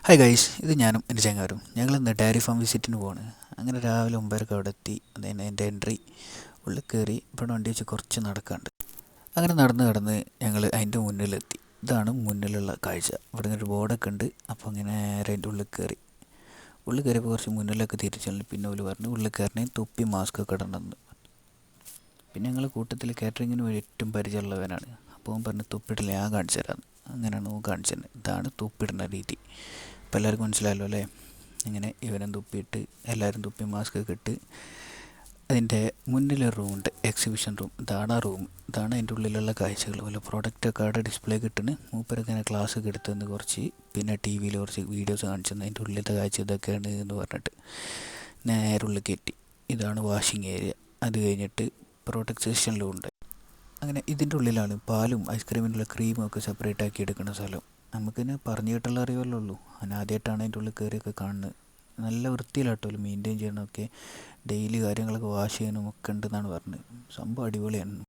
Hi guys, ഇത് ഞാനും എൻ്റെ ചങ്ങാരും ഞങ്ങളിന്ന് ഡയറി ഫാം വിസിറ്റിന് പോവാണ്. അങ്ങനെ രാവിലെ 9:30 അവിടെ എത്തി. അതിന് എൻ്റെ എൻട്രി ഉള്ളിൽ കയറി. ഇവിടെ വണ്ടി വെച്ച് കുറച്ച് നടക്കാണ്ട്. അങ്ങനെ നടന്ന് ഞങ്ങൾ അതിൻ്റെ മുന്നിലെത്തി. ഇതാണ് മുന്നിലുള്ള കാഴ്ച. ഇവിടെ ഒരു ബോർഡൊക്കെ ഉണ്ട്. അപ്പോൾ അങ്ങനെ നേരെ അതിൻ്റെ ഉള്ളിൽ കയറിയപ്പോൾ കുറച്ച് മുന്നിലൊക്കെ തിരിച്ചു. പിന്നെ അവർ പറഞ്ഞു ഉള്ളിൽ കയറണേ തൊപ്പി മാസ്ക് ഒക്കെ ഇടണമെന്ന്. പിന്നെ ഞങ്ങൾ കൂട്ടത്തിൽ കാറ്ററിങ്ങിന് ഏറ്റവും പരിചയമുള്ളവനാണ്. അപ്പോൾ അവൻ പറഞ്ഞു തൊപ്പിയിട്ടില്ല, ഞാൻ കാണിച്ചു തരാമെന്ന്. അങ്ങനെയാണ് അവൻ കാണിച്ചത്. ഇതാണ് തൊപ്പിയിടുന്ന രീതി. ഇപ്പോൾ എല്ലാവർക്കും മനസ്സിലായല്ലോ അല്ലേ? ഇങ്ങനെ ഇവനും തുപ്പിയിട്ട് എല്ലാവരും തുപ്പി മാസ്ക് ഒക്കെ ഇട്ട് അതിൻ്റെ മുന്നിലൊരു റൂമുണ്ട്, എക്സിബിഷൻ റൂം. ഇതാണ് ആ റൂം. ഇതാണ് അതിൻ്റെ ഉള്ളിലുള്ള കാഴ്ചകൾ. വല്ല പ്രൊഡക്റ്റൊക്കെ അവിടെ ഡിസ്പ്ലേ കിട്ടുന്നു. മൂപ്പരൊക്കെ ഇങ്ങനെ ക്ലാസ് ഒക്കെ എടുത്തുനിന്ന് കുറച്ച്, പിന്നെ ടി വിയിൽ കുറച്ച് വീഡിയോസ് കാണിച്ചു തന്നെ അതിൻ്റെ ഉള്ളിലത്തെ കാഴ്ച ഇതൊക്കെയാണ് എന്ന് പറഞ്ഞിട്ട് നേരെ ഉള്ളിൽ കയറ്റി. ഇതാണ് വാഷിംഗ് ഏരിയ. അത് കഴിഞ്ഞിട്ട് പ്രൊഡക്റ്റ് സെക്ഷനിലും ഉണ്ട്. അങ്ങനെ ഇതിൻ്റെ ഉള്ളിലാണ് പാലും ഐസ്ക്രീമിനുള്ള ക്രീമും ഒക്കെ സെപ്പറേറ്റ് ആക്കി എടുക്കുന്ന സ്ഥലം. നമുക്കിന്നെ പറഞ്ഞു കേട്ടുള്ള അറിയുമല്ലോ ഉള്ളൂ. ഞാൻ ആദ്യമായിട്ടാണ് അതിൻ്റെ ഉള്ളിൽ കയറിയൊക്കെ കാണുന്നത്. നല്ല വൃത്തിയിലാട്ടോ മെയിൻറ്റെയിൻ ചെയ്യണമൊക്കെ. ഡെയിലി കാര്യങ്ങളൊക്കെ വാഷ് ചെയ്യാനും ഒക്കെ ഉണ്ടെന്നാണ് പറഞ്ഞത്. സംഭവം അടിപൊളിയാണ്.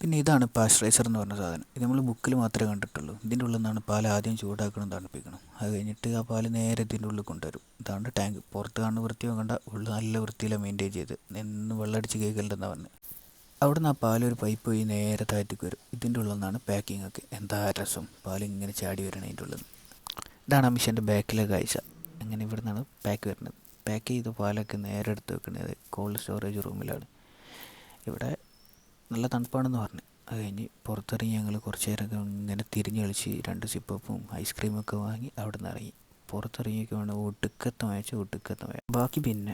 പിന്നെ ഇതാണ് പാസ്ചറൈസർ എന്ന് പറഞ്ഞ സാധനം. ഇത് നമ്മൾ ബുക്കിൽ മാത്രമേ കണ്ടിട്ടുള്ളൂ. ഇതിൻ്റെ ഉള്ളിൽ നിന്നാണ് പാൽ ആദ്യം ചൂടാക്കണം, തണുപ്പിക്കണം. അത് കഴിഞ്ഞിട്ട് ആ പാൽ നേരെ ഇതിൻ്റെ ഉള്ളിൽ കൊണ്ടുവരും. ഇതാണ് ടാങ്ക്. പുറത്ത് കാണുന്ന വൃത്തി നോക്കണ്ട, ഉള്ളിൽ നല്ല വൃത്തിയിലാണ് മെയിൻറ്റെയിൻ ചെയ്ത്. എന്ന് വെള്ളമടിച്ച് കേൾക്കലുണ്ടെന്നാണ് പറഞ്ഞത്. അവിടുന്ന് ആ പാലൊരു പൈപ്പ് വഴി നേരെ താഴത്തേക്ക് വരും. ഇതിൻ്റെ ഉള്ളിൽ നിന്നാണ് പാക്കിംഗ് ഒക്കെ. എന്താ രസം, പാലിങ്ങനെ ചാടി വരണം അതിൻ്റെ ഉള്ളിൽ നിന്ന്. ഇതാണ് ആ മിഷൻ്റെ ബാക്കിലെ കാഴ്ച. അങ്ങനെ ഇവിടെ നിന്നാണ് പാക്ക് വരുന്നത്. പാക്ക് ചെയ്ത പാലൊക്കെ നേരെ എടുത്ത് വെക്കുന്നത് കോൾഡ് സ്റ്റോറേജ് റൂമിലാണ്. ഇവിടെ നല്ല തണുപ്പാണെന്ന് പറഞ്ഞു. അത് കഴിഞ്ഞ് പുറത്തിറങ്ങി ഞങ്ങൾ കുറച്ച് നേരമൊക്കെ ഇങ്ങനെ തിരിഞ്ഞ് കളിച്ച് 2 സിപ്പപ്പും ഐസ്ക്രീമൊക്കെ വാങ്ങി അവിടെ നിന്ന് ഇറങ്ങി. പുറത്തിറങ്ങിയൊക്കെ വേണം ഒടുക്കത്തെ മഴ. ബാക്കി പിന്നെ